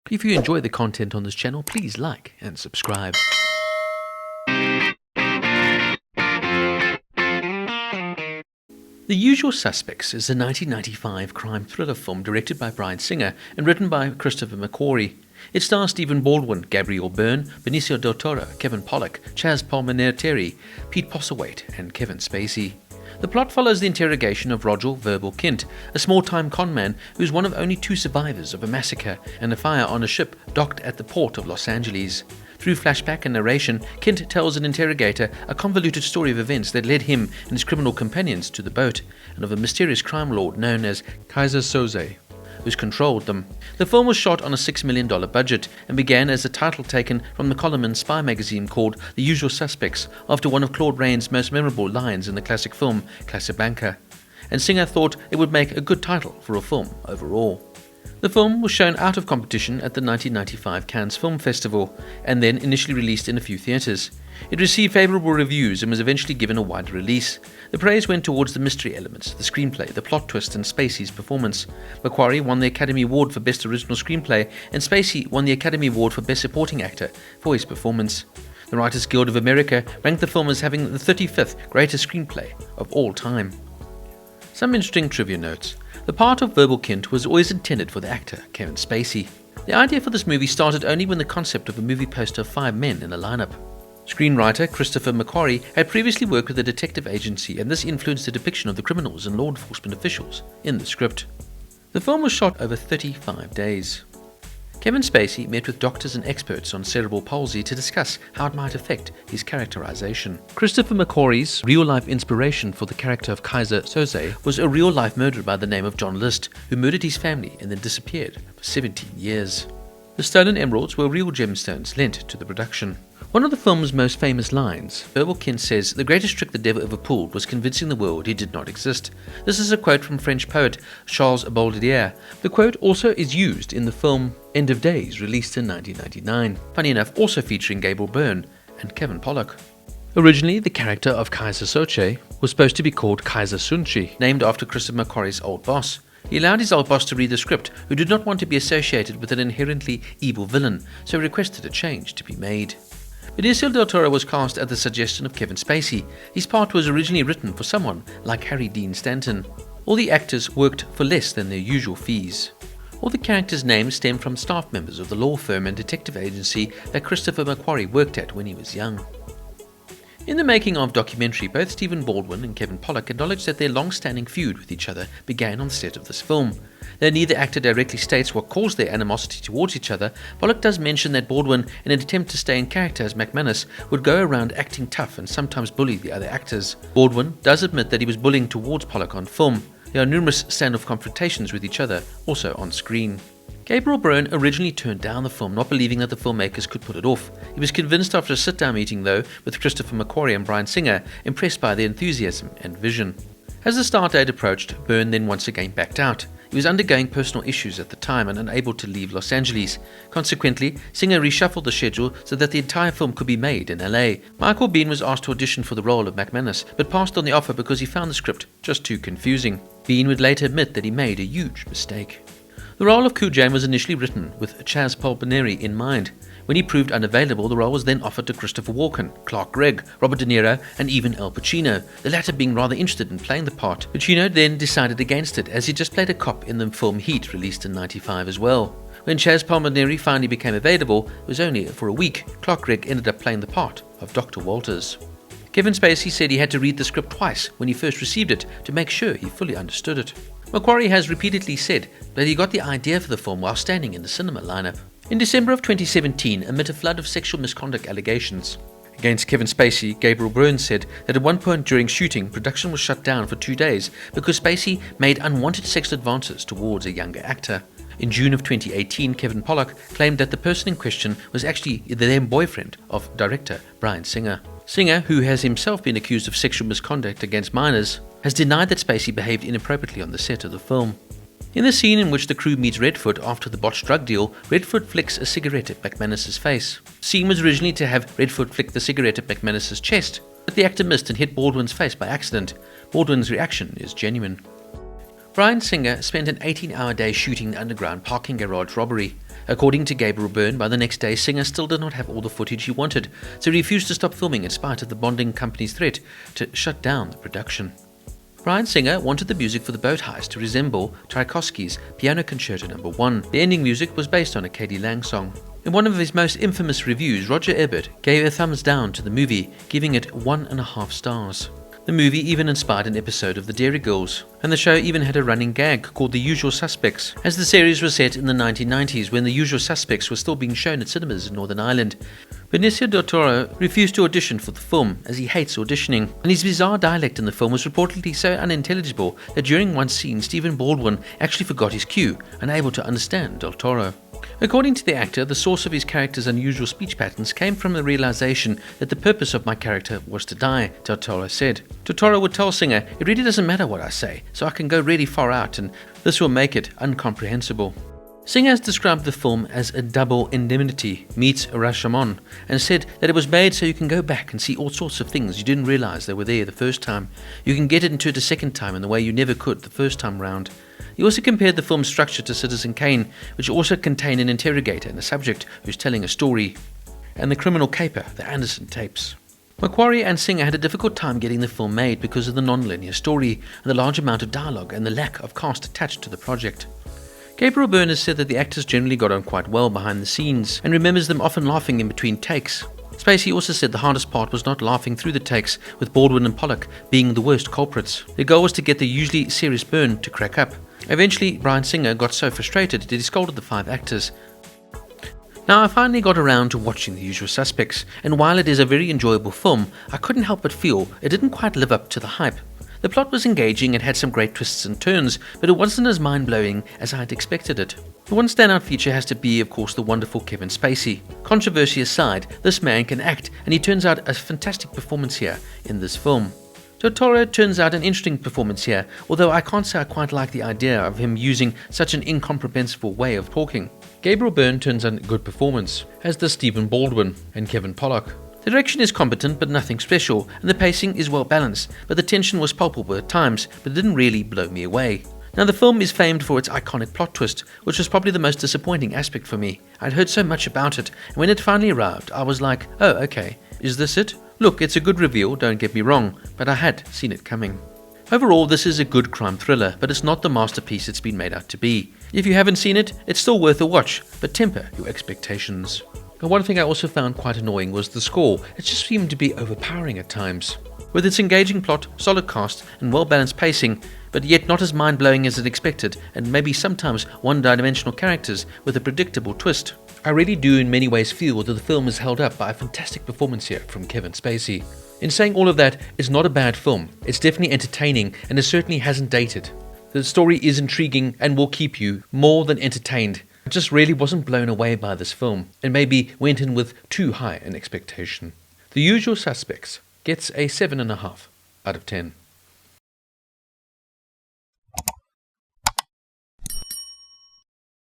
If you enjoy the content on this channel, please like and subscribe. The Usual Suspects is a 1995 crime thriller film directed by Bryan Singer and written by Christopher McQuarrie. It stars Stephen Baldwin, Gabriel Byrne, Benicio del Toro, Kevin Pollak, Chazz Palminteri, Pete Postlethwaite, and Kevin Spacey. The plot follows the interrogation of Roger Verbal Kint, a small-time conman who is one of only two survivors of a massacre and a fire on a ship docked at the port of Los Angeles. Through flashback and narration, Kint tells an interrogator a convoluted story of events that led him and his criminal companions to the boat, and of a mysterious crime lord known as Keyser Söze, who's controlled them. The film was shot on a $6 million budget and began as a title taken from the column in Spy magazine called The Usual Suspects, after one of Claude Rains' most memorable lines in the classic film Casablanca. And Singer thought it would make a good title for a film overall. The film was shown out of competition at the 1995 Cannes Film Festival and then initially released in a few theatres. It received favourable reviews and was eventually given a wider release. The praise went towards the mystery elements, the screenplay, the plot twist, and Spacey's performance. McQuarrie won the Academy Award for Best Original Screenplay, and Spacey won the Academy Award for Best Supporting Actor for his performance. The Writers Guild of America ranked the film as having the 35th greatest screenplay of all time. Some interesting trivia notes. The part of Verbal Kint was always intended for the actor, Kevin Spacey. The idea for this movie started only when the concept of a movie poster of 5 men in a lineup. Screenwriter Christopher McQuarrie had previously worked with a detective agency, and this influenced the depiction of the criminals and law enforcement officials in the script. The film was shot over 35 days. Kevin Spacey met with doctors and experts on cerebral palsy to discuss how it might affect his characterization. Christopher McQuarrie's real-life inspiration for the character of Keyser Söze was a real-life murderer by the name of John List, who murdered his family and then disappeared for 17 years. The stolen emeralds were real gemstones lent to the production. One of the film's most famous lines, Verbal Kint says, "The greatest trick the devil ever pulled was convincing the world he did not exist." This is a quote from French poet Charles Baudelaire. The quote also is used in the film End of Days, released in 1999, funny enough also featuring Gabriel Byrne and Kevin Pollak. Originally, the character of Keyser Söze was supposed to be called Keyser Söze, named after Christopher McQuarrie's old boss. He allowed his old boss to read the script, who did not want to be associated with an inherently evil villain, so requested a change to be made. Benicio del Toro was cast at the suggestion of Kevin Spacey. His part was originally written for someone like Harry Dean Stanton. All the actors worked for less than their usual fees. All the characters' names stem from staff members of the law firm and detective agency that Christopher McQuarrie worked at when he was young. In the making of documentary, both Stephen Baldwin and Kevin Pollak acknowledged that their long-standing feud with each other began on the set of this film. Though neither actor directly states what caused their animosity towards each other, Pollak does mention that Baldwin, in an attempt to stay in character as McManus, would go around acting tough and sometimes bully the other actors. Baldwin does admit that he was bullying towards Pollak on film. There are numerous stand-off confrontations with each other, also on screen. Gabriel Byrne originally turned down the film, not believing that the filmmakers could put it off. He was convinced after a sit-down meeting, though, with Christopher McQuarrie and Bryan Singer, impressed by their enthusiasm and vision. As the start date approached, Byrne then once again backed out. He was undergoing personal issues at the time and unable to leave Los Angeles. Consequently, Singer reshuffled the schedule so that the entire film could be made in LA. Michael Biehn was asked to audition for the role of McManus, but passed on the offer because he found the script just too confusing. Biehn would later admit that he made a huge mistake. The role of Kujane was initially written with Chazz Palminteri in mind. When he proved unavailable, the role was then offered to Christopher Walken, Clark Gregg, Robert De Niro, and even Al Pacino, the latter being rather interested in playing the part. Pacino then decided against it, as he just played a cop in the film Heat, released in '95 as well. When Chazz Palminteri finally became available, it was only for a week. Clark Gregg ended up playing the part of Dr. Walters. Kevin Spacey said he had to read the script twice when he first received it to make sure he fully understood it. McQuarrie has repeatedly said that he got the idea for the film while standing in the cinema lineup. In December of 2017, amid a flood of sexual misconduct allegations against Kevin Spacey, Gabriel Byrne said that at one point during shooting, production was shut down for 2 days because Spacey made unwanted sexual advances towards a younger actor. In June of 2018, Kevin Pollak claimed that the person in question was actually the then boyfriend of director Bryan Singer. Singer, who has himself been accused of sexual misconduct against minors, has denied that Spacey behaved inappropriately on the set of the film. In the scene in which the crew meets Redfoot after the botched drug deal, Redfoot flicks a cigarette at McManus' face. The scene was originally to have Redfoot flick the cigarette at McManus' chest, but the actor missed and hit Baldwin's face by accident. Baldwin's reaction is genuine. Bryan Singer spent an 18-hour day shooting the underground parking garage robbery. According to Gabriel Byrne, by the next day, Singer still did not have all the footage he wanted, so he refused to stop filming in spite of the bonding company's threat to shut down the production. Bryan Singer wanted the music for the boat heist to resemble Tchaikovsky's Piano Concerto No. 1. The ending music was based on a K.D. Lang song. In one of his most infamous reviews, Roger Ebert gave a thumbs down to the movie, giving it 1.5 stars. The movie even inspired an episode of The Dairy Girls, and the show even had a running gag called The Usual Suspects, as the series was set in the 1990s when The Usual Suspects were still being shown at cinemas in Northern Ireland. Benicio del Toro refused to audition for the film as he hates auditioning, and his bizarre dialect in the film was reportedly so unintelligible that during one scene Stephen Baldwin actually forgot his cue, unable to understand del Toro. According to the actor, the source of his character's unusual speech patterns came from the realization that the purpose of my character was to die, del Toro said. Del Toro would tell Singer, "It really doesn't matter what I say, so I can go really far out and this will make it incomprehensible." Singer has described the film as a double indemnity meets Rashomon, and said that it was made so you can go back and see all sorts of things you didn't realize they were there the first time. You can get into it a second time in the way you never could the first time round. He also compared the film's structure to Citizen Kane, which also contained an interrogator and a subject who's telling a story, and the criminal caper, the Anderson tapes. McQuarrie and Singer had a difficult time getting the film made because of the non-linear story, and the large amount of dialogue and the lack of cast attached to the project. Gabriel Byrne has said that the actors generally got on quite well behind the scenes, and remembers them often laughing in between takes. Spacey also said the hardest part was not laughing through the takes, with Baldwin and Pollak being the worst culprits. Their goal was to get the usually serious Byrne to crack up. Eventually, Bryan Singer got so frustrated that he scolded the 5 actors. Now, I finally got around to watching The Usual Suspects, and while it is a very enjoyable film, I couldn't help but feel it didn't quite live up to the hype. The plot was engaging and had some great twists and turns, but it wasn't as mind-blowing as I had expected it. The one standout feature has to be, of course, the wonderful Kevin Spacey. Controversy aside, this man can act, and he turns out a fantastic performance here in this film. Del Toro turns out an interesting performance here, although I can't say I quite like the idea of him using such an incomprehensible way of talking. Gabriel Byrne turns out a good performance, as does Stephen Baldwin and Kevin Pollak. The direction is competent but nothing special, and the pacing is well balanced, but the tension was palpable at times, but it didn't really blow me away. Now, the film is famed for its iconic plot twist, which was probably the most disappointing aspect for me. I'd heard so much about it, and when it finally arrived, I was like, oh, okay, is this it? Look, it's a good reveal, don't get me wrong, but I had seen it coming. Overall, this is a good crime thriller, but it's not the masterpiece it's been made out to be. If you haven't seen it, it's still worth a watch, but temper your expectations. And one thing I also found quite annoying was the score. It just seemed to be overpowering at times. With its engaging plot, solid cast, and well-balanced pacing, but yet not as mind-blowing as it expected, and maybe sometimes one-dimensional characters with a predictable twist. I really do in many ways feel that the film is held up by a fantastic performance here from Kevin Spacey. In saying all of that, it's not a bad film. It's definitely entertaining, and it certainly hasn't dated. The story is intriguing and will keep you more than entertained. I just really wasn't blown away by this film, and maybe went in with too high an expectation. The Usual Suspects gets a 7.5 out of 10.